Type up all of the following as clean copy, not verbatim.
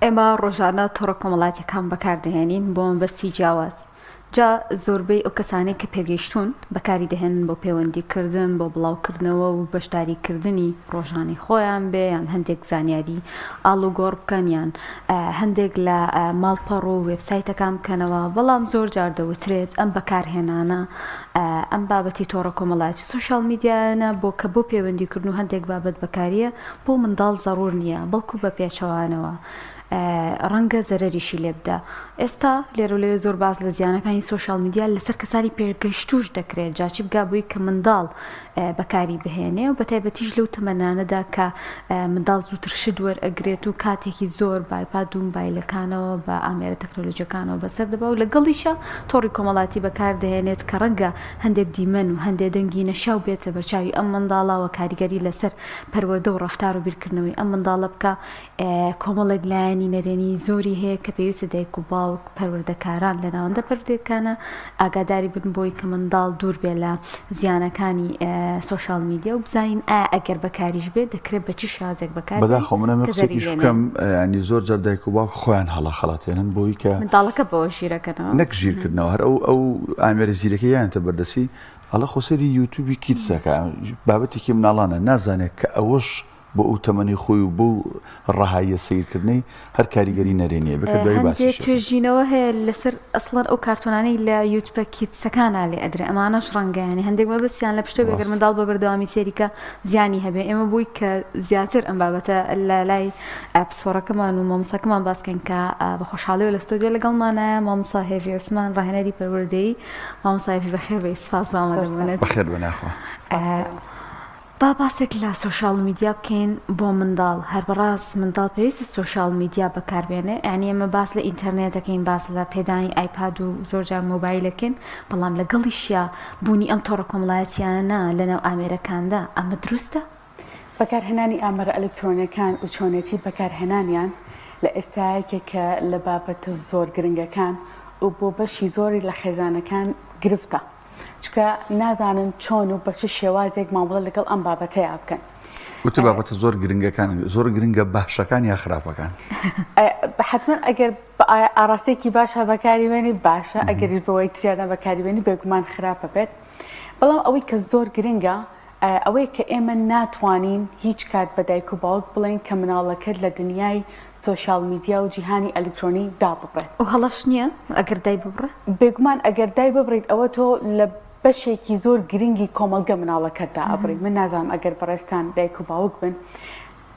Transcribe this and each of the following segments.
ئێمە ڕۆژانە تۆڕە کۆمەڵاتیەکان بەکاردەهێنین بۆ مەبەستی جیاواز. جا زۆربەی ئەو کەسانەی کە پێگەیشتوون بەکاری دەهێنن بۆ پەیوەندیکردن بۆ بڵاوکردنەوە و بەشداریکردنی ڕۆژانەی خۆیان بێ یان هەندێک زانیاری ئاڵوگۆڕ بکەن یان هەندێک لە ماڵپەڕ و وێبسایتەکان بکەنەوە. بەڵام زۆر جار دەوترێت ئەم بەکارهێنانە ئەم بابەتی تۆڕە کۆمەڵاتی سوشال میدیانە بۆ کە بۆ پەیوەندیکردن و هەندێک بابەت بەکاریە بۆ منداڵ زەڕور نییە بەڵکو بە پێچەوانەوە ڕەنگە زەرەریشی لێ بدە. ئێستا لێرە لێ زۆر باز لە زیانەکانی سوشال میدیا لەسەر کەسانی پێگەشتوش دەکرێت جاچی بگا بووی کە منداڵ بەکاری بهێنێ و بەتایبەتیش لەو تەمەنانەدا کە منداڵ زووتر شت وەرئەگرێت و کاتێکی زۆر بایپاد و مۆبایلەکانەوە بە ئامێرە تەکنۆلۆژیەکانەوە بەسەر دەبا و لەگەڵیشە تۆڕی کۆمەڵاتی بەکاردەهێنێت کە ڕەنگە هەندێک دیمەن و هەندێک دەنگی نەشاو بێتە بەرچاوی ئەم منداڵاوە کاریگەری لەسەر پەروەردە و ڕەفتار و بیرکردنەوەی ئەم منداڵە بکە. کۆمەڵێک لایەنی نەرێنی زۆری هەیە کە پێویستە دایک و باوک پەروەردەکاران لە ناوەندە پەروەردەکانە ئاگاداری بن بۆی کە منداڵ دوور بێ لە زیانەکانی سوشال میدیا و بزانین ئەگەر بەکاریش بێت دەکرێت بە چی شازێک بەکار بەداخەوە منە قسێکیش بکەم ینی زۆر جار دایک و باوک خۆیان هەڵە خەڵاتێنن بۆی کە منداڵەکە بەوە ژیرەکەنەوە نەک ژیرکردنەوە هەر ئەو ئامێرە زیرەکە یانتە بەردەسی ئەڵە خۆسەری یوتیوبی کیتسەکە بابەتێکی مناڵانە نازانێت کە ئەوەش بۆ ئەو تەمەنی خۆی و بۆ ڕەهاییە سیرکردنەی هەر کاریگەری نەرێنیە بکە دوای باسی توێژینەوە هەیە لەسەر ئەسڵەن ئەو کارتۆنانەی لە یوتیوبە کیتسەکانە لێ ئەدرێ ئەمانەش ڕەنگەیانی هەندێک مەبەستیان لە پشتە بێگەر منداڵ بە بەردەوامی سێریکە زیانی هەبێ. ئێمە بووی کە زیاتر ئەم بابەتە لە لای پسپۆڕەکەمان و مامۆساکەمان باسکەین کە بە خۆشحاڵی و لە ستۆدیۆ لەگەڵمانایە مامۆستا هێڤی عوسمان ڕاهێنەری پەروەردەیی. مامۆستا هێڤی بەخێر بێ سپاس بامەدەبوونێت. بەخێر بناخوا. با باسێک لە سوشال میدیا بکەین بۆ منداڵ. هەر بەڕاست منداڵ پێویستە سوشال میدیا بەکاربێنێ، یعنی ئێمە باس لە ئینتەرنێت دەکەین، باس لە پێدانی ئایپاد و زۆرجار مۆبایلەکەین، بەڵام لەگەڵیشیا بوونی ئەم تۆڕە کۆمەڵایەتیانە لەناو ئامێرەکاندا ئەمە دروستە؟ بەکارهێنانی ئامێرە ئەلکترۆنیەکان و چۆنێتی بەکارهێنانیان لە ئێستایەکێکە لە بابەتە زۆر گرنگەکان و بۆ بەشی زۆری لە خێزانەکان گرفتە، چکە نازانن چۆن و بە چه شێوازێک مامەڵە لەگەڵ ئەم بابەتەیە بکەن. وتە بابەتە زۆر گرنگەکان زۆر گرنگە باشەکان یا خراپەکان؟ حتمما ئەگەر ئاراستێکی باشە بەکاریوێنی باشە، ئەگەریش بەوەی تریانە بەکاریوێنی بێگومان خراپە بێت. بەڵام ئەوەی کە زۆر گرنگە ئەوەی کە ئێمە ناتوانین هیچ کات بە دایک و باوک بڵێن کە مناڵەکەت لە دنیای سوشال میدیا و جیهانی ئەلکترۆنی داببڕێت. و هەڵەش نییە ئەگەر دای ببڕێ؟ بێگومان ئەگەر دای ببڕیت ئەوە تۆ لە بەشێکی زۆر گرنگی کۆمەلگە مناڵەکەتدا ئەبڕیت. من نازانم ئەگەر بەڕێستان دایک و باوک بن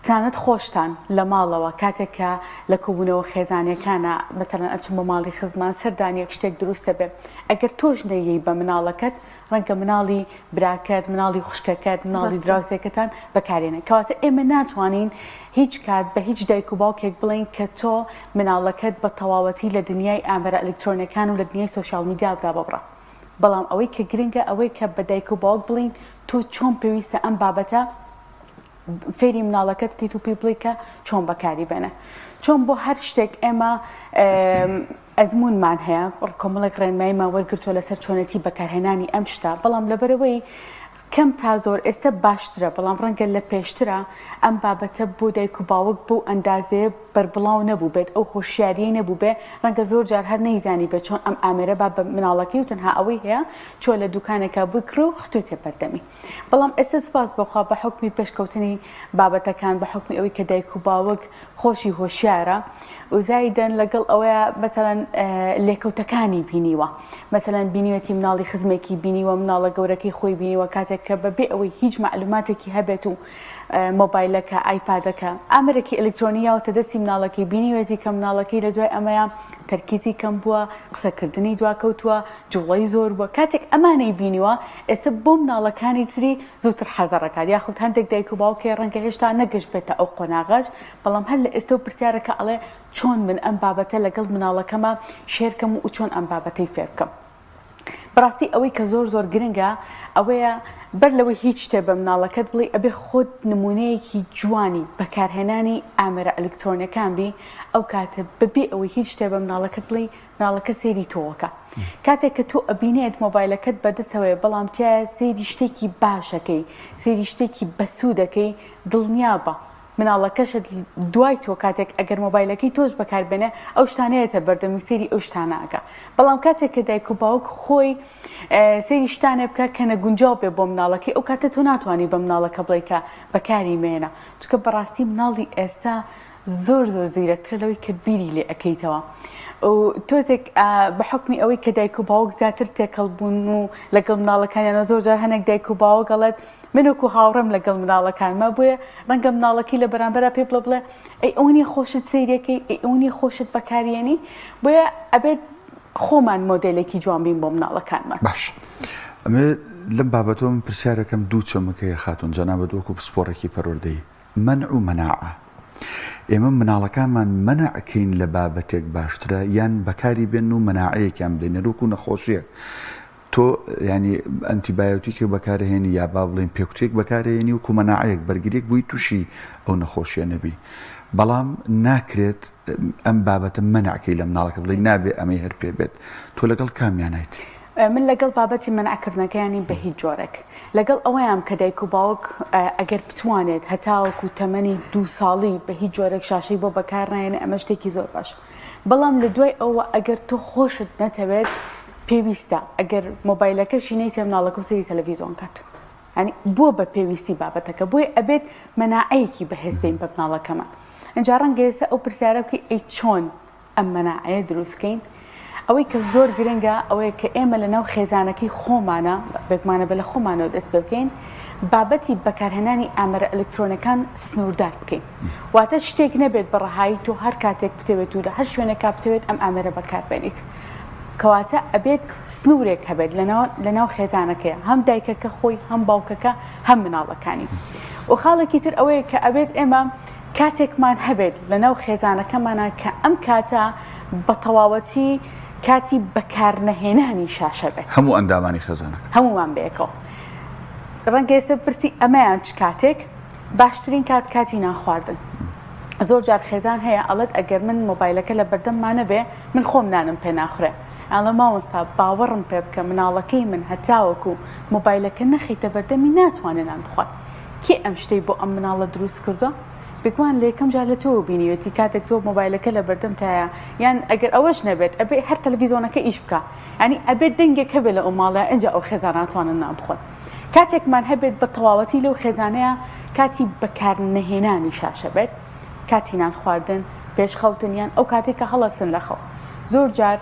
تانەت خۆشتان لە ماڵەوە کاتێکە لە کۆبوونەوە خێزانیەکانە مەسەڵەن ئەچم بە ماڵی خزمان سەردانیەک شتێک دروستە بێت، ئەگەر تۆش نەیەی بە مناڵەکەت ڕەنگە مناڵی براکەت، مناڵی خوشکەکەت، مناڵی دراوسێکەتان بەکارێنێت. کەواتە ئێمە ناتوانین هیچ کات بە هیچ دایک و باوکێک بڵین کە تۆ مناڵەکەت بە تەواوەتی لە دنیای ئامێرە ئەلکترۆنیەکان و لە دنیای سوشال میدیا بدا ببڕە. بەڵام ئەوەی کە گرنگە ئەوەی کە بە دایک و باوک بڵین تۆ چۆن پێویستە ئەم بابەتە فێری مناڵەکەت بکەیت و پێی بڵێ کە چۆن بەکاری بێنە. چۆن بۆ هەر شتێک ئێمە ئەزمونمان هەیە، کۆمەڵێک ڕێنماییمان وەرگرتووە لەسەر چۆنەتی بەکارهێنانی ئەم شتە، بەڵام لەبەرەوەی کەم تا زۆر ئێستا باشترە، بەڵام ڕەنگە لە پێشترە ئەم بابەتە بۆ دایک و باوک بۆ ئەندازەیە بەربڵاو نەبوو بێت، ئەو هۆشیاریە نەبوو بێ، ڕەنگە زۆر جار هەر نەیزانی بێت چۆن ئەم ئامێرە با بە مناڵەکەی و تەنها ئەوەی هەیە چۆ لە دوکانێکە بکڕ و خستوێتێ بەردەمی. بەڵام ئێستا سوپاس بەخوا بە حکمی پێشکەوتنی بابەتەکان، بە حکمی ئەوەی کە دایک و باوک خۆشی هۆشیارە و زایدەن لەگەڵ ئەوەیە مەسەڵەن لێکەوتەکانی بینیوە، مەسەڵەن بینیوەتی مناڵی خزمێکی بینیوە، مناڵە گەورەکەی خۆی بینیوە، کاتێک کە بەبێ ئەوەی هیچ معلوماتێکی هەبێت و مۆبایلەکە ئایپادەکە ئامەرێکی ئەلکترۆنیاوەتە دەستی مناڵەکەی بینیوەتی کە مناڵەکەی لە دوای ئەمەیە تەرکیزی کەم بووە، قسەکردنی دواکەوتووە، جوڵەی زۆر بووە. کاتێک ئەمانەی بینیوە ئێستا بۆ مناڵەکانی تری زووتر حەزەڕەکات، یاخود هەندێک دایک و باوکێ ڕەنگە هێشتا نەگەشت بێتە ئەو قۆناغەش، بەڵام هەر لە ئێستا و پرسیارەکە ئەڵێ چۆن من ئەم بابەتە لەگەڵ مناڵەکەمە شێرکەم و چۆن ئەم بابەتەی فێر بکەم. بەڕاستی ئەوەی کە زۆر زۆر گرنگە ئەوەیە بەر لەوەی هیچ شتێ بە مناڵەکەت بڵێ ئەبێ خۆت نمونەیەکی جوانی بەکارهێنانی ئامێرە ئەلکترۆنیەکان بی، ئەو کاتە بەبێ ئەوەی هیچ شتێ بە مناڵەکەت بڵێ مناڵەکە سێری تۆوەکە. کاتێک کە تۆ ئەبینێت مۆبایلەکەت بەدەستەوەی بەڵام تایە سێری شتێکی باشەکەی، سێری شتێکی بەسوودەکەی، دڵنیا بە مناڵەکەشت دوای تۆ کاتێک ئەگەر مۆبایلەکەی تۆش بەکاربێنێ ئەو شتانەیەتە بەردەمی سێری ئەو شتاناکە بەڵام کاتێک کە دایک و باوک خۆی سێری شتانێ بکە کە نەگونجاو بێ بۆ مناڵەکەی ئەو کاتە تۆ ناتوانانی بە مناڵەکە بڵێکە بەکاری مێنە چونکە بەڕاستی مناڵی ئێستا زۆر زیرەکترە لەوەی کە بیری لێ ئەەکەیتەوە. تۆزێک بە حکمی ئەوەی کە دایک و باوک زیاتر تێکەڵبوون و لەگەڵ مناڵەکانیانە زۆر جار هەنێک دایک و باوە گەڵێت منوەکو هاوڕێم لەگەڵ مناڵەکانمە بۆیە ڕەنگە مناڵەکەی لە بەرامبەرە پێ بڵێ ئەی ئەوەنی خۆشت سیرەکەی ئەوەنی خۆشت بەکارێنی بۆیە ئەبێت خۆمان مۆدلێکی جوان بین بۆ مناڵەکانمان. باش ئەمێ لەم بابەتۆم پرسیارەکەم دوو چەمەکەی خاتون جەنابەت وەکو پسپۆڕێکی پەروەردەی منع و مناعە. ئێمە مناڵەکانمان منعکەین لە بابەتێک باشترە یان بەکاری بێن و مناعەیەکیان بدەین وەکو نەخۆشیە تۆ ینی ئەنتیبایۆتیکێک بەکارهێنی یا با بڵێن پێکوتێک بەکارهێنی وکو مەناعەیەک بەرگریەک بووی تووشی ئەو نەخۆشیە نەبی بەڵام ناکرێت ئەم بابەتە منعکەی لە مناڵەکە بڵێ نابێ ئەمەی هەر پێ بێت تۆ لەگەڵ کامیانیت؟ من لەگەڵ بابەتی منعکردنەکەیانی بە هیچ جۆرێک لەگەڵ ئەوەیان کە دایک و باوک ئەگەر بتوانێت هەتاوەکو تەمەنی 2 ساڵی بە هیچ جۆرێک شاشەی بۆ بەکارنایێنە ئەمە شتێکی زۆر باش بەڵام لە دوای ئەوە ئەگەر تۆ خۆشت نەتەوێت پێویستە ئەگەر مۆبایلەکەشی نەیتە مناڵەکە سەری تەلەڤیزۆن کات ینی بۆ بە پێویستی بابەتەکە بۆی ئەبێت مەناعەیەکی بەهێزدەین بە مناڵەکەمان ئەجا ڕەنگە ئێستا ئەو پرسیارەکەی ئەی چۆن ئەم مەناعەیە دروستکەین ئەوەی کە زۆر گرنگە ئەوەیە کە ئێمە لەناو خێزانەکەی خۆمانە بێکمانە بە لە خۆمانەوە دەست پێ بکەین بابەتی بەکارهێنانی ئامەرە ئەلکترۆنەکان سنووردار بکەین واتە شتێک نەبێت بەڕەهایی تۆ هەر کاتێک بتەوێت و لە هەر شوێنێکا بتەوێت ئەم ئامەرە بەکاربێنیت کەواتە ئەبێت سنوورێک هەبێت لەناو خێزانەکەیە هەم دایکەکە خۆی هەم باوکەکە هەم مناڵەکانی و خاڵێکی تر ئەوەیە کە ئەبێت ئێمە کاتێکمان هەبێت لەناو خێزانەکەمانە کە ئەم کاتە بە تەواوەتی کاتی بەکارنەهێنانی شاشە بێت هەموو ئەندامانی خێزانە هەمومان بەیەکەوە ڕەنگە ئێستا پرسی ئەمەیان چ کاتێک باشترین کاتی ناخواردن زۆر جار خێزان هەیە ئەڵێت ئەگەر من مۆبایلەکە لە بەردەممانە بێ من خۆم نانم پێ ناخورێ ئەڵە مامۆستا باوەڕم پێ بکە مناڵەکەی من هەتاوەکو مۆبایلەکە نەخیتە بەردەمی ناتوانێت نان بخوات کێ ئەم شتەی بۆ ئەم مناڵە دروست کردووە بگوان لە یەکەم جار لە تۆ بینیوەتی کاتێک تۆ مۆبایلەکە لە بەردەم تایە یان ئەگەر ئەوەش نەبێت ئەبێ هەر تەلەڤیزۆنەکە ئیش بکە ینی ئەبێت دەنگێک هەبێت لە ئەو ماڵە ئەنجا ئەو خێزان ناتوانن نان بخۆن کاتێکمان هەبێت بە تەواوەتی لەو خێزانەیە کاتی بەکارنەهێنانی شاشە بێت کاتی نان خواردن پێش خەوتنیان ئەو کاتێک کە هەڵەسن لە خەو زۆر جار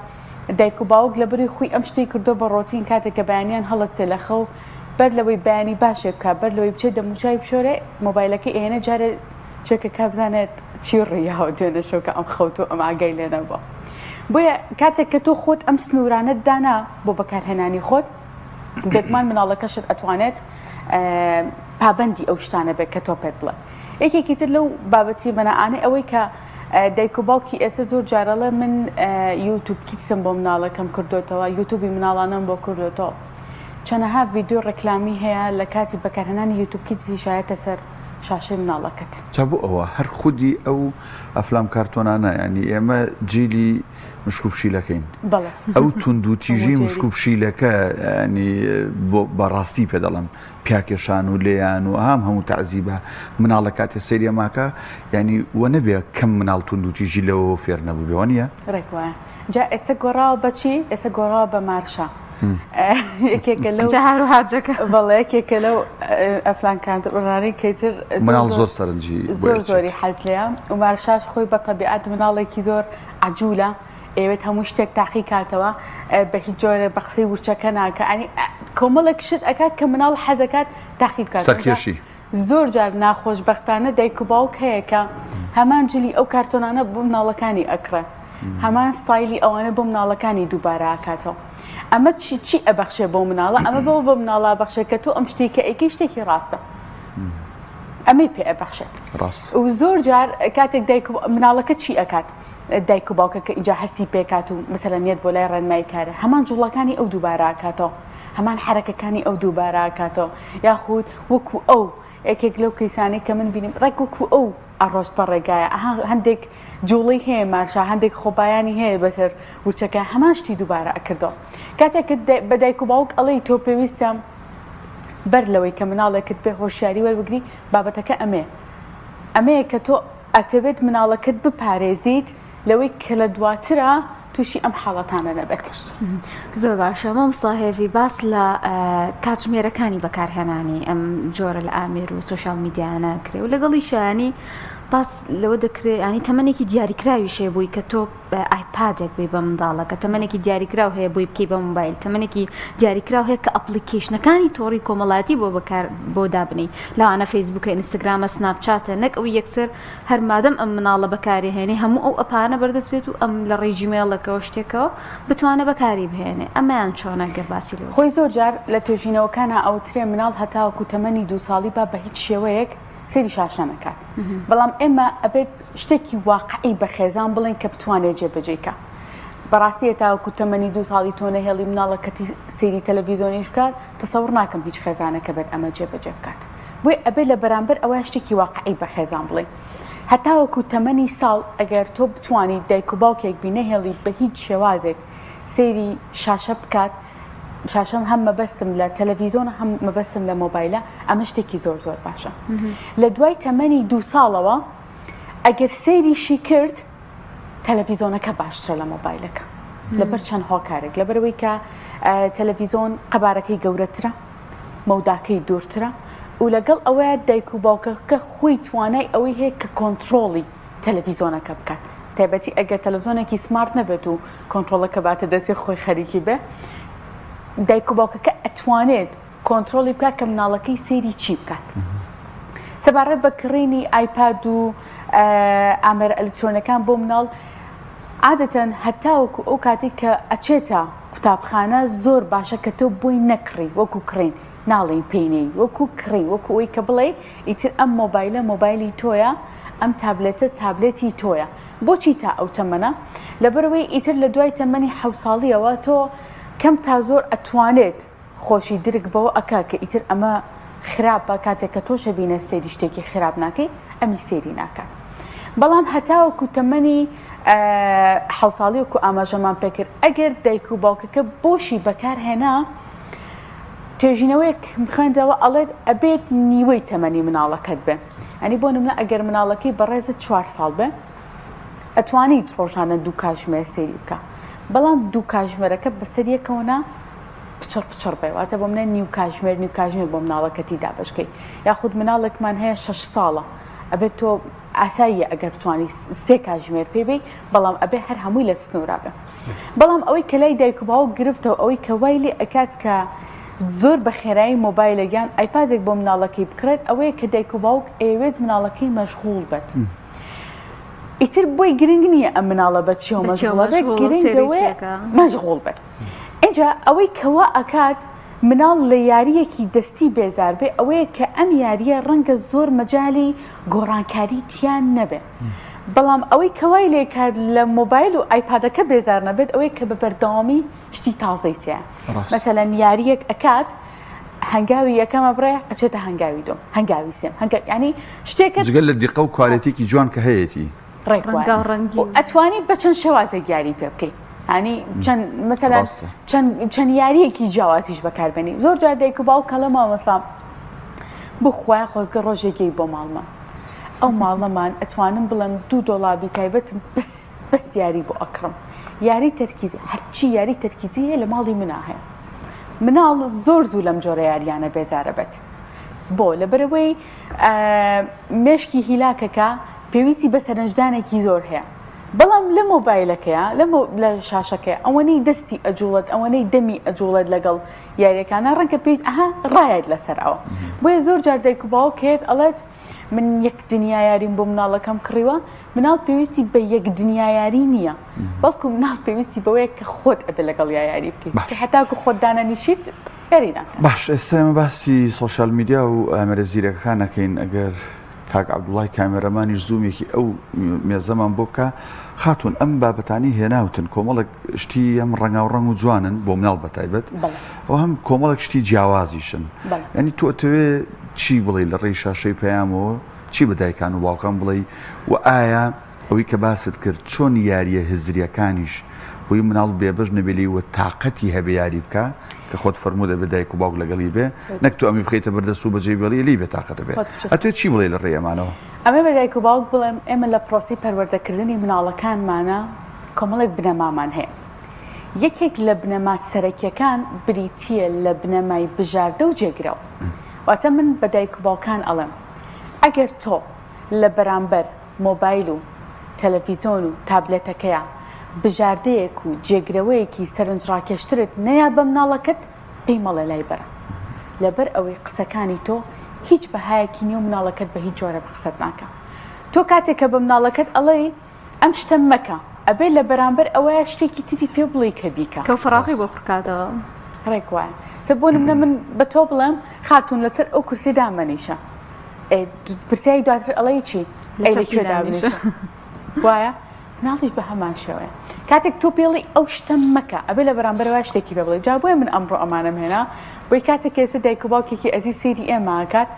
دایک و باوک لە بەری خۆی ئەم شتەی کردو بە ڕۆتین کاتێک کە بەیانیان هەڵەستێ لە خەو بەر لەوەی بەیانی باشێ بکە بەر لەوەی بچێت دەموچای بشۆرێ مۆبایلەکە ئێنە جارێ چێکە کابزانێت چی ڕێیاوە دوێنە شەوکە ئەم خەوت و ئەم ئاگای لێنەبووە بۆیە کاتێک کە تۆ خۆت ئەم سنوورانت دانا بۆ بەکارهێنانی خۆت بێگومان مناڵەکەشت ئەتوانێت پابەندی ئەو شتانە بێت کە تۆ پێت بڵێ یەکێکی تر لەو بابەتی بەنەعانەی ئەوەی کە دایک و باوکی ئێستا زۆر جارەڵە من یوتیوب کیتسم بۆ مناڵەکەم کردوتەوە یوتیوبی مناڵانم بۆ کردوتەوە چەنەها ڤیدیۆ ڕێکلامی هەیە لە کاتی بەکارهێنانی یوتیوب کیتسی شایەتە سەر شاشەی مناڵەکەت چابوو ئەوە هەر خودی ئەو ئەفلام کارتۆنانە ینی ئێمە جیلی مشکوپشیلەکەین ئەو توندوتیژی مشکوپشیلەکە ینی بەڕاستی پێ دەڵم پیاکێشان و لێیان و هەموو تەعزیبە مناڵە کاتێ سەریە ماکە ینی وە نەبێ کەم مناڵ توندوتیژی لەوە فێر نەبوو بێ وانە ڕێکوایە جا ئێستا گۆڕاوە بەچی ئێستا گۆڕاوە بە مارشە یەکێکە لەو هاروهاجەکە بەڵێ یەکێکە لەو ئەفلان کانتڕانی کەیتر مناڵ زۆر سەرنجی زۆری حەز لێە و مارشاش خۆی بە تەبیعەت مناڵێکی زۆر عەجوولە ئێوێت هەموو شتێک تاقی کاتەوە بە هیچ جۆرە بە قسەی ورچەکە ناکە ئەنی کۆمەڵێک شت ئەکات کە مناڵ حەزەکات تاقی بکات سەرکێشی زۆر جار ناخۆشبەختانە دایک و باوک هەیە کە هەمان جلی ئەو کارتۆنانە بۆ مناڵەکانی ئەکڕە هەمان ستایلی ئەوانە بۆ مناڵەکانی دووبارە ئاکاتەوە ئەمە چی ئەبەخشێ بۆ مناڵە ئەمە بۆ مناڵە بەخشێت کە تۆ ئەم شتێکە ئەیکەی شتێکی ڕاستە ئەمەی پێ ئەبەخشێت و زۆر جار کاتێک مناڵەکە چی ئەکات دایک و باوکەکە ئیجا هەستی پێکات و مەسەلەن نیەت بۆ لای ڕێنمایی کارە هەمان جوڵەکانی ئەو دووبارە ئاکاتەوە هەمان حرەکەکانی ئەو دووبارە ئاکاتەوە یاخود وەکو ئەو یەکێک لەو کەیسانی کە من بینیم ڕێک وەکو ئەو ئەڕۆژ بە ڕێگایە هەندێک جوڵی هەیە مارشا هەندێک خۆبایانی هەیە بەسەر ورچەکە هەمان شتی دووبارە ئەکردەوە کاتێک بە دایک و باوک ئەڵێی تۆ پێویستە بەر لەوەی کە مناڵێکت بێ هۆشیاری وەربگری بابەتەکە ئەمێ ئەمەیە کە تۆ ئەتەبێت مناڵەکەت بپارێزیت لەوەی کە لە دواترە تووشی ئەم حاڵەتانە نەبێت. زۆر باشە مامۆستا هێڤی باس لە کاتژمێرەکانی بەکارهێنانی ئەم جۆرە لە ئامێر و سۆشال میدیانە کرێ و لەگەڵی شایانی باس لەوە دەکرێت ینی تەمەنێکی دیاریکراوی شێ بووی کە تۆ ئایپادێک بی بە منداڵەکە تەمەنێکی دیاریکراو هەیە بۆی بکەی بە موبایل تەمەنێکی دیاریکراو هەیە کە ئەپلیکیشنەکانی تۆڕی کۆمەڵاتی بۆ بەکار بۆ دابنی لەوانە فەیسبووکە ئینستاگرامە سناپچاتە نەک ئەوی یەکسەر هەرمادەم ئەم مناڵە بەکاری هێنێ هەموو ئەو ئەپانە بەردەست بێت و ئەم لە ڕێژیمێڵەکەەوە شتێکەوە بتوانە بەکاری بهێنێ ئەمەیان چۆنە گەرباسی لێ خۆی زۆر جار لە توێژینەوەکانە ئەوترێ مناڵ هەتاوەکو تەمەنی 2 ساڵی با بە هیچ شێوەیەک سێری شاشە نەکات بەڵام ئێمە ئەبێت شتێکی واقعی بە خێزان بڵێن کە بتوانێت جێبەجێکە بەڕاستی تاوەکو تەمەنی 2 ساڵی تۆ نەهێڵی مناڵەکەتی سێری تەلەڤیزۆنیش بکات تەسەوڕ ناکەم هیچ خێزانەکە بێت ئەمە جێبەجێ بکات بۆی ئەبێت لە بەرامبەر ئەوە شتێکی واقعی بە خێزان بڵێ هەتاوەکو تەمەنی ساڵ ئەگەر تۆ بتوانیت دایک و باوکێک بی نەهێڵی بە هیچ شێوازێک سێری شاشە بکات شاشەم هەم مەبەستم لە تەلەڤیزۆن هەم مەبەستم لە مۆبایلە ئەمە شتێکی زۆر زۆر باشە لە دوای تەمەنی 2 ساڵەوە ئەگەر سەیریشی کرد تەلەڤیزۆنەکە باشترە لە مۆبایلەکە لەبەر چەند هۆکارێک لەبەرەوەی کە تەلەڤیزۆن قەبارەکەی گەورەترە مەوداکەی دوورترە و لەگەڵ ئەوەیە دایک و باوکەکە خۆی توانای ئەوەی هەیە کە کۆنتترۆڵی تەلەڤیزۆنەکە بکات تایبەتی ئەگەر تەلەڤیزۆنێکی سمارت نەبێت و کۆنتترۆلەکە باتە دەستی خۆی خەریکی بێ دایک و باوکەکە ئەتوانێت کۆنتترۆلی بکات کە مناڵەکەی سێری چی بکات سەبارەت بە کڕینی ئایپاد و ئامێرە ئەلکترۆنەکان بۆ مناڵ عادەتەن هەتاوەکو ئەو کاتێک کە ئەچێتە قوتابخانە زۆر باشە کە تۆ بۆی نەکڕی وەکو کڕین ناڵین پێینەی وەکو کڕی وەکو ئەوی کە بڵێ ئیتر ئەم مۆبایلە مۆبایلی تۆیە ئەم تابلێتە تابلێتی تۆیە بۆچی تا ئەو تەمەنە لەبەرەوەی ئیتر لە دوای تەمەنی 7 ساڵیەوە تۆ کەم تا زۆر ئەتوانێت خۆشی درک بەوە ئەکا کە ئیتر ئەمە خراپ بە کاتێک کە تۆشە بینە سێری شتێکی خراپ ناکەی ئەمی سێری ناکات بەڵام هەتاوەکو تەمەنی 7 ساڵی وەکو ئاماژەمان پێکرد ئەگەر دایک و باوکەکە بۆشی بەکارهێنا توێژینەوەیەک بخوێندەوە ئەڵێت ئەبێت نیوەی تەمەنی مناڵەکەت بێ ئەنی بۆ نمونە ئەگەر مناڵەکەی بەڕێزت 4 ساڵ بێ ئەتوانیت ڕۆژانە 2 کاتژمێر سێری بکە بەڵام 2 کاتژمێرەکە بەسەر یەکەوەنا پچڕ بێواتە بۆ منە نیو کاتژمێر بۆ مناڵەکەتی دابشکەی یاخود مناڵێکمان هەیە 6 ساڵە ئەبێت تۆ ئاساییە ئەگەر بتوانی 3 کاتژمێر پێ بێ بەڵام ئەبێ هەر هەمووی لە سنوورا بێ بەڵام ئەوەی کە لای دایک و باوک گرفتەوە ئەوەی کە وای لێ ئەکات کە زۆر بە خێرایی مۆبایلەگیان ئایپادێک بۆ مناڵەکەی بکرێت ئەوەیە کە دایک و باوک ئەوێت مناڵەکەی مەشغوڵ بێت ئیتر بۆی گرنگ نییە ئەم مناڵە بە چیەوە مەشغوڵە بێت گرنگەوەی مەشغوڵ بێت اینجا ئەوەی کەوا ئەکات مناڵ لە یاریەکی دەستی بێزار بێ ئەوەیە کە ئەم یاریە ڕەنگە زۆر مەجای گۆڕانکاری تیان نەبێ بەڵام ئەوەی کەوای لێکات لە مۆبایل و ئایپادەکە بێزار نەبێت ئەوەی کە بە بەردەوامی شتی تازەی تیە مەسەلەن یاریەک ئەکات هەنگاوی یەکەمە بڕێ ئەچێتە هەنگاوی دوم هەنگاوی سێم ینی شتێکە جگەل لە دیقە و کوالێتێکی جوان کە هەیەی ئەتوانیت بە چەند شێوازێک یاری پێ بکەیت ینی مثلەن چەند یاریەکی جیاوازیش بەکاربێنی زۆر جار دایک و باوک کەڵە مامەسا بخوای خۆزگە ڕۆژێکی بۆ ماڵمان ئەو ماڵەمان ئەتوانم بڵێم $2 تایبەتم بەس یاری بۆ ئەکڕم یاری تەرکیزی هەرچی یاری تەرکیزی هەیە لە ماڵی منە هەیە مناڵ زۆر زوو لەم جۆرە یاریانە بێزارە بێت بۆ لەبەرەوەی مێشکی هیلاکەکە پێویستی بە سەرنجدانێکی زۆر هەیە بەڵام لە مۆبایلەکەیە لە شاشەکەی ئەوەنەی دەستی ئەجوڵەت ئەوەنەی دەمی ئەجوڵەت لەگەڵ یاریەکانە ڕەنگە پێویست ڕایەت لەسەر ئەوە بۆیە زۆر جار دایک و باوکێت ئەڵێت من یەک دنیا یاریم بۆ مناڵەکەم کڕیوە مناڵ پێویستی بە یەک دنیا یاری نییە بەڵکو مناڵ پێویستی بەوەیە کە خۆت ئەبێ لەگەڵ یاری بکەیت کە هەتاکو خۆت دانەنیشیت یاری ناکەن باش ئێستا ئێمە باسی سۆشیال میدیا و ئامێرە زیرەکەکان نەکەین ئەگەر کاک عەبدوڵڵای کامێرەمانیش زوومێکی ئەو مێزەمان بۆ بکە خاتون ئەم بابەتانی هێناوتن کۆمەڵک شتی ئەم ڕەنگاوڕەنگ و جوانن بۆ مناڵ بەتایبەت ئەو هەم کۆمەڵک شتی جیاوازیشن ینی تۆ ئەتەوێ چی بڵێ لە ڕێی شاشەی پەیامەوە چی بە دایکان و باوکان بڵێ و ئایا ئەوەی کە باست کرد چۆن یاریە هزریەکانیش بۆی مناڵ بێبەش نەبێلی وە تااقەتی هەبێ یاری بکە کە خۆت فەرموودە بە دایک و باوک لەگەڵی بێ نەک تو ئەمی بخیتە بەردەست و بەجێ بێڵی لی بێ تااقەتە بێ ئەتۆ چی بڵێ لە ڕێەمانەوە ئەمە بە دایک و باوک بڵێم ئێمە لە پرۆسی پەروەردەکردنی مناڵەکانمانە کۆمەڵێک بنەمامان هەیە یەکێک لە بنەما سەرەکیەکان بریتیە لە بنەمای بژاردە و جێگرەوە واتە من بە دایک و باوکان ئەڵێم ئەگەر تۆ لە بەرامبەر مۆبایل و تەلەڤیزۆن و تابلێتەکەیە بژاردەیەک و جێگرەوەیەکی سەرنجڕاکێشترت نەیا بە مناڵەکەت پێی مەڵێ لای بەرە لەبەر ئەوەی قسەکانی تۆ هیچ بەهایەکی نییە و مناڵەکەت بە هیچ جۆرە بقسەت ناکە تۆ کاتێک کە بە مناڵەکەت ئەڵێ ئەم شتە مەکە ئەبێ لە بەرامبەر ئەوەیە شتێکی تری پێ بڵێ کە بیکە کە فراغی بۆ بکاتەوە ڕێک وایە سە بۆ نمونە من بە تۆ بڵێم خاتون لەسەر ئەو کورسی دامەنیشە پرسیایی دواتر ئەڵەی چی ئەی لەکوێ دامنیشە وایە ناڵیش بە هەمان شێوەیە کاتێک تۆ پێڵی ئەو شتە مەکە ئەبێ لە بەرامبەرەوە شتێکی پێ بڵێ جا بۆیە من ئەمڕۆ ئەمانەم هێنا بۆی کاتێک ئێستا دایک و باوکێکی ئەزیز سێری ئێماکات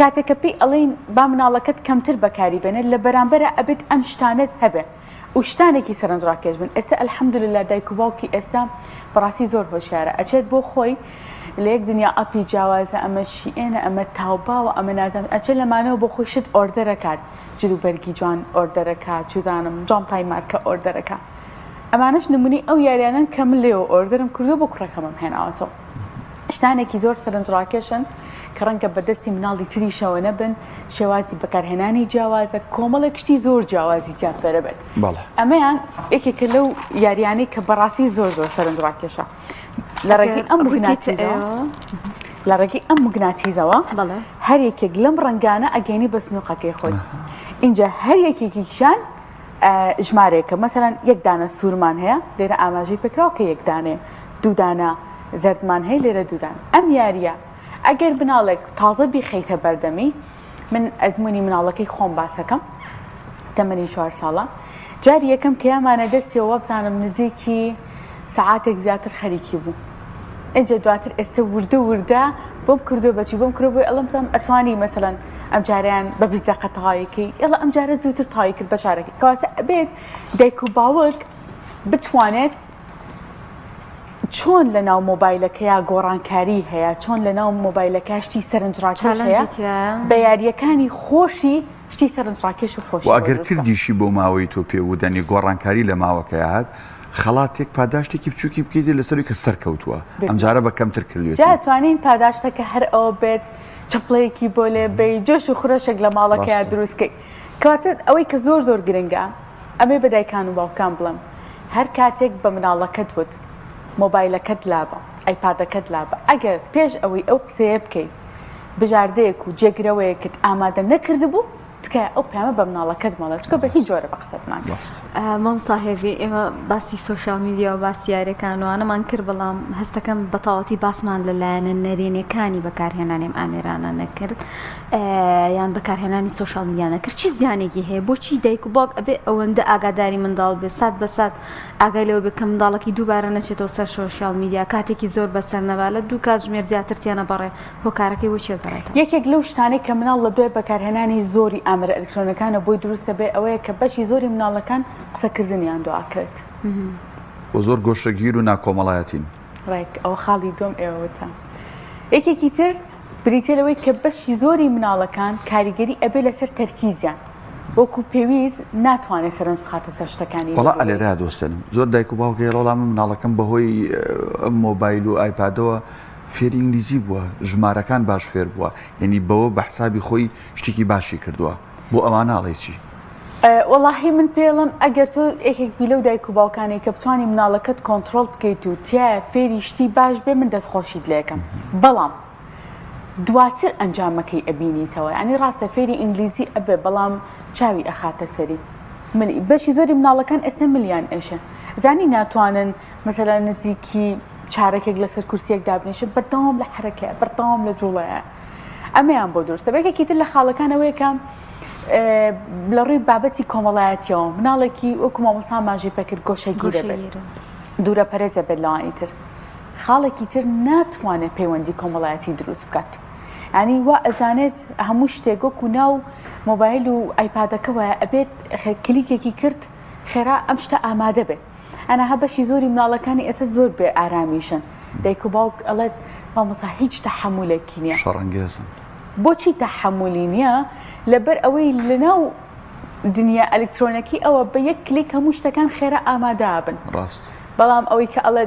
کاتێککە پێی ئەڵین با مناڵەکەت کەمتر بەکاری بێنێت لە بەرامبەرە ئەبێت ئەم شتانت هەبێ و شتانێکی سەرنجڕاکێش بن ئێستا ئەلحەمدولله دایک و باوکی ئێستا بەڕاستی زۆر هۆشیارە ئەچێت بۆ خۆی لە یەک دنیا ئەپی جیاوازە ئەمە شیئێنە ئەمە تاوباوە ئەمە نازانم ئەچێت لەمانەوە بۆ خۆی شت ئۆردەرەکات جلوبەرگی جوان ئۆردەرەکات چوزانم جانتای مارکە ئۆردەرەکە ئەمانش نمونی ئەو یاریانن کە من لێەوە ئۆردەرم کردو بۆ کوڕەکەمم هێناوەتەوە شتانێکی زۆر سەرنجڕاکێشن کە ڕەنگە بەدەستی مناڵی تریشەوە نەبن شێوازی بەکارهێنانی جیاوازە کۆمەڵە کشتی زۆر جیاوازی جیافەرە بێت ئەمەیان یەکێکە لەو یاریانەی کە بەڕاستی زۆر زۆر سەرنجڕاکێشە لە ڕێگەی ئەم لە ڕێگەی ئەم مگناتیزەوە هەر یەکێک لەم ڕەنگانە ئەگەینی بە سنووقەکەی خۆی اینجا هەر یەکێکیشان ژمارێکە مەسەرەن یەک دانە سوورمان هەیە لێرە ئاماژەی پێکراوە کە یەک دانێ دوو دانە زەردمان هەیە لێرە دوودان ئەم یاریە ئەگەر بناڵێک تازە بیخەیتە بەردەمی من ئەزمموی مناڵەکەی خۆم باسەکەم تەمەنی 4 ساڵە جاری یەکەم کە یامانە دەستیەوە بزانم نزیکی سەعاتێک زیاتر خەریکی بوو ئەجا دواتر ئێستا وردە بۆم کردو بەچی بۆم کرد بۆی ئەڵم زانم ئەتوانی مەسەلەن ئەم جاریان بە 20 دقیقە تەواویکەی ئێڵە ئەم جارە زووتر تەواوی کرد بە شارەکەی کەواتە ئەبێت دایک و باوک بتوانێت چۆن لە ناو مۆبایلەکەیە گۆڕانکاری هەیە چۆن لە ناو مۆبایلەکە شتی سەرنجڕاکێش هەیە بە یاریەکانی خۆشی شتی سەرنجڕاکێش و خۆش ئەگەر کردیشی بۆ ماوەی تۆ پێوەدەنی گۆڕانکاری لە ماوەکەی هات خەڵاتێک پاداشتێکی بچووکی بکەیت لەسەری کە سەرکەوتووە ئەمجارە بە کەمتر کردوێت جاتوانین پاداشتەکە هەر ئەوە بێت چپڵەیەکی بۆ لێ بێ جۆش و خۆشێک لە ماڵەکەیە دروستکەی کەواتە ئەوەی کە زۆر زۆر گرنگە ئەمێ بە دایکان و باوکان بڵم هەر کاتێک بە مناڵەکەت وت مۆبایلەکەت لابە ئایپادەکەت لابە ئەگەر پێش ئەوەی ئەو قسەیە بکەیت بژاردەیەک و جێگرەوەیەکت ئامادە نەکرد بوو تکایە ئەو پامە بە مناڵەکەت ماڵەتکە بە هیچ جۆرە بە قسەت ناکات مام ساهێوی ئێمە باسی سۆشیال میدیا و باسی یاریەکانوانەمان کرد بەڵام هەستەکەم بەتەواوەتی باسمان لەلایەنە نەرێنیەکانی بەکارهێنانیم ئامێرانە نەکرد یان بەکارهێنانی سۆشیال میدیا نەکرد چی زیانێکی هەیە بۆچی دایک و باوک ئەبێ ئەوەندە ئاگاداری منداڵ بێ 100% ئاگای لەوە بێ کە منداڵێکی دووبارە نەچێتەوە سەر سۆشیال میدیا کاتێکی زۆر بەسەر نەبالە دوو کات ژمێر زیاترتیانە بەڕێ هۆکارەکەی بۆ چێ بەڕێتەوە یەکێک لەو شتانەی کە مناڵ لە دوای بەکارهێنانی زۆری ئامرە ئەلکترۆنەکانە بۆی دروستە بێ ئەوەیە کە بەشی زۆری مناڵەکان قسەکردنیان دواکرد بۆ زۆر گۆشەگیر و ناکۆمەڵایەتین ڕێک ئەو خاڵی دۆم ئێوەتان یەکێکی تر بریتێلەوەی کە بەشی زۆری مناڵەکان کاریگەری ئەبێ لەسەر تەرکیزیان وەکو پێویست ناتوانێت سەرنج بخاتە سەر شتەکانی وڵا ئەلێرا دۆستنم زۆر دایک و باوکە وەڵام مناڵەکەم بەهۆی مۆبایل و ئایپادەوە فێری ئینگلیزی بووە ژمارەکان باش فێر بووە یعنی بەوە بە حسابی خۆی شتێکی باشی کردووە بۆ ئەواناڵێ چی وەڵاهی من پێڵم ئەگەر تۆ یەکێک بیلە و دایک و باوکانی کە بتوانانی مناڵەکەت کۆنتترۆل بکەیت و تیا فێری شتی باش بێ من دەستخۆشیت لێکم بەڵام دواتر ئەنجامەکەی ئەبینیتەوە ئەنی ڕاستە فێری ئینگلیزی ئەبێ بەڵام چاوی ئەخاتە سەری بەشی زۆری مناڵەکان ئێستا ملیان ئێشە زانی ناتوانن مەسەلا نزیکی چارەکێک لەسەر کورسیەک دابنیشە بەردەوام لە حرەکەیە بەردەوام لە جوڵەیە ئەمەیان بۆ دروستە بەیەکێکی تر لە خاڵەکانەوەیەکە لە ڕووی بابەتی کۆمەڵایەتیەوە مناڵێکی وەکو مامۆستا ماژەی پێکرد گۆشەگیرە بێت دوورە پەرێزە بێت لەوانی تر خاڵێکی تر ناتوانێت پەیوەندی کۆمەڵایەتی دروست بکات ینی وا ئەزانێت هەموو شتێک وەکو ناو مۆبایل و ئایپادەکەوە ئەبێت کلیکێکی کرد خێرا ئەم شتە ئامادە بێت ئەنا هە بەشی زۆری مناڵەکانی ئێستا زۆر بێ ئارامیشن دایک و باوک ئەڵێت مامۆستا هیچ تەحەمولێکی نییە شەڕەنگێزن بۆچی تەحەمولی نییە لەبەر ئەوەی لەناو دنیا ئەلکترۆنەکی ئەوە بە یەک کلیک هەموو شتەکان خێرا ئامادە بن ڕاست بەڵام ئەوەی کە ئەڵێ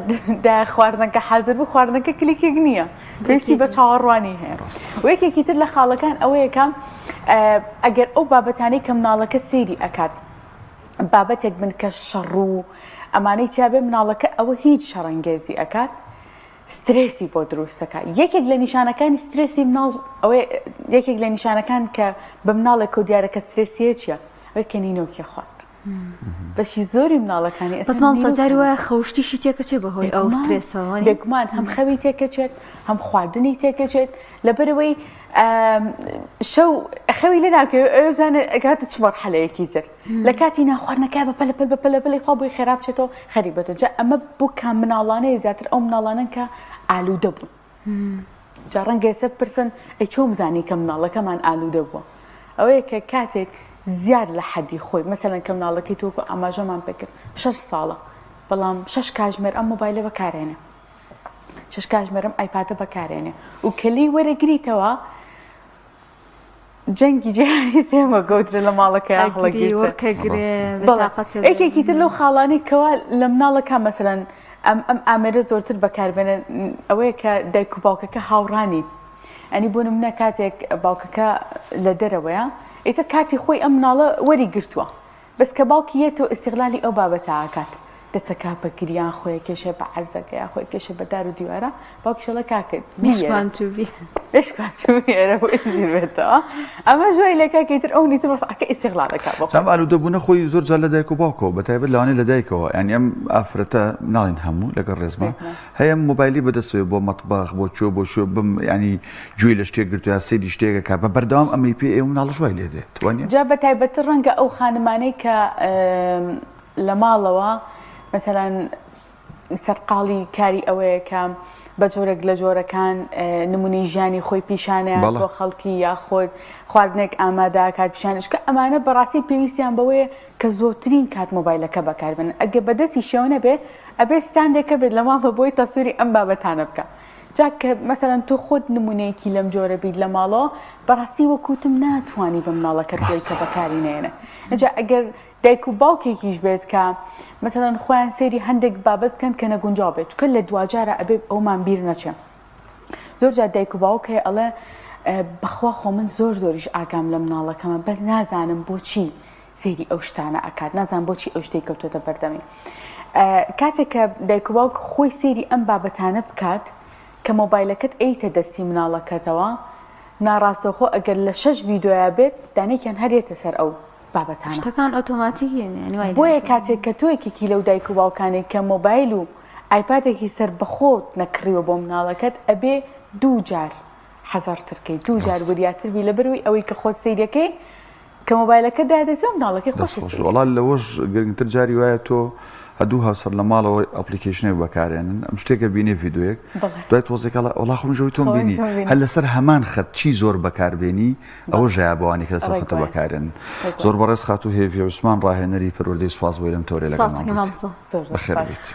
دا خواردنەکە حاضر بوو خواردنەکە کلیکێک نییە پێویستی بە چاوەڕوانی هەیە و یەکێکی تر لە خاڵەکان ئەوەیە کە ئەگەر ئەو بابەتانەی کە مناڵەکە سێری ئەکات بابەتێک بن کە شەڕ و ئەمانەی تیابێ مناڵەکە ئەوە هیچ شەڕەنگێزی ئەکات سترێسی بۆ دروستەکە یەکێک لە نیشانەکانی سترێسی مناڵ ئەوەی یەکێک لە نیشانەکان کە بە مناڵێک و دیارەکە سترێسیە چییە ئەوەی کە نینۆکی خوارد بەشی زۆری مناڵەکانی بەسمام سەجاری وایە خەوشتیشی تێکەچێت بەهۆی ئەو سترێسەوە بێگومان هەم خەوی تێکەچێت هەم خواردنی تێکەچێت لەبەرەوەی شەو خەوی لێ ناکەوێت ئەوزانە ئەگاتە چ مەرحەلەیەکی تر لە کاتی ناخواردنەکە بەپەلەپەلی خوا بۆی خێراب بچێتەوە خەریبەتەوە جا ئەمە بۆ کام مناڵانەیە زیاتر ئەو مناڵانن کە ئالوودە بوون جا ڕەنگە ئێستا بپرسن ئەی چۆن بزانی کە مناڵەکەمان ئالوودە بووە ئەوەیە کە کاتێک زیاد لە حەدی خۆی مەسەلەن کە مناڵەکەی تۆکو ئاماژەمان پێکرد 6 ساڵە بەڵام 6 کاتژمێر ئەم مۆبایلە بەکارێنێ 6 کاتژمێرم ئایپادە بەکارێنێ و کەلی وەرەگریتەوە جەنگی جیهانی سێمە گەوترە لە ماڵەکە یەکێکی تر لەو خاڵانی کەوا لە مناڵەکە مەسەلەن ئەم ئامێرە زۆرتر بەکاربێنن ئەوەیە کە دایک و باوکەکە هاوڕانی ئەنی بۆ نمونە کاتێک باوکەکە لە دەرەوەیە ئیتر کاتی خۆی ئەم مناڵە وەری گرتووە بەس کە باوکی یێتەوە ئیستیغلالی ئەو بابەتە ئاکات دەستەکە بە گریان خۆی کێشێ بە عەرزەکە یا خۆی کێشە بە دار و دیوارە باوکیشەڵە کاکرد مشکوانێرە بۆ ئیژیر بێتەوە ئەمە ژۆی لە کاکەیتر ئەو نیتر بەسەکە ئیستیغلالەکە ئەم ئالوودەبوونە خۆی زۆر جار لە دایک و باوکەوە بەتایبەت لەوانەیە لە دایکەوە یعنی ئەم ئافرەتە ناڵین هەموو لەگەڵ ڕێزمە هەیە مۆبایلی بەدەستەوێت بۆ مەتباخ بۆ چۆ بۆ شۆ بم ینی گوێی لە شتێک گرتو یا سەیری شتێکەکە بە بەردەوام ئەمەی پێ ئێوە مناڵە شوای لێ دێت توانێت جا بەتایبەتتر ڕەنگە ئەو خانمانەی کە لە ماڵەوە مثلەن سەرقاڵی کاری ئەوەیە کە بە جۆرێک لە جۆرەکان نمونەی ژیانی خۆی پیشانەیە بۆ خەڵکی یاخۆت خواردنێک ئامادە کات پیشانشکە ئەمانە بەڕاستی پێویستیان بەوەیە کە زۆرترین کات مۆبایلەکە بەکاربن ئەگە بەدەستی شێوە بێ ئەبێ ستاندێکە بێت لە ماڵە بۆی تەسووری ئەم بابەتانە بکە جاکە مەسەلەن تۆ خۆت نمونەیەکی لەم جۆرە بیت لە ماڵەوە بەڕاستی وەکوتم ناتوانی بە مناڵەکەت بۆیتە بەکاری نێنە ئەجا ئەگەر دایک و باوکێکیش بێت کە مەسەلەن خۆیان سێری هەندێک بابەت بکەن کە نەگونجاو بێت چکە لە دوجارە ئەبێ ئەومان بیر نەچێ زۆر جار دایک و باوک هەیە ئەڵێ بەخوا خۆ من زۆریش ئاگام لە مناڵەکەمە بەس نازانم بۆچی سێری ئەو شتانە ئەکات نازانم بۆچی ئەو شتێک کەوتۆتە بەردەمی کاتێک کە دایک و باوک خۆی سێری ئەم بابەتانە بکات کە مۆبایلەکەت ئەیتە دەستی مناڵەکەتەوە ناڕاستەوخۆ ئەگەر لە 6 ڤیدۆیا بێت دانێکیان هەرێتە سەر ئەو بابەتانە شتەکان ئۆتۆماتیکیە بۆیە کاتێک کە تۆ یەکێکی لەو دایک و باوکانێک کە مۆبایل و ئایپادێکی سەر بەخۆت نەکڕیوە بۆ مناڵەکەت ئەبێ 2 جار حەزارترکەی 2 جار وریاتربی لەبەروی ئەوەی کە خۆت سەیرەکەی کە مۆبایلەکە دادەچێت مناڵەکەی خۆش وەڵا لەوەش گرنگتر جاری وایە تۆ هەدوو هاوسەر لە ماڵەوە ئەپلیکیشنێک بەکارێنن ئەم شتێکە بینێ ڤیدۆیەک دوای تۆزێکڵە وڵا خۆمژەوەی تۆم بینی هەر لەسەر هەمان خەت چی زۆر بەکاربێنی ئەوە ژایە بەوانی کە لەسەر خەتە بەکارێن زۆر بەڕێز خات و هێوی عوسمان ڕاهێنەری پەروەردەی سوپاس بۆی لەم تۆرێ لەگەڵمان بەخێر بێت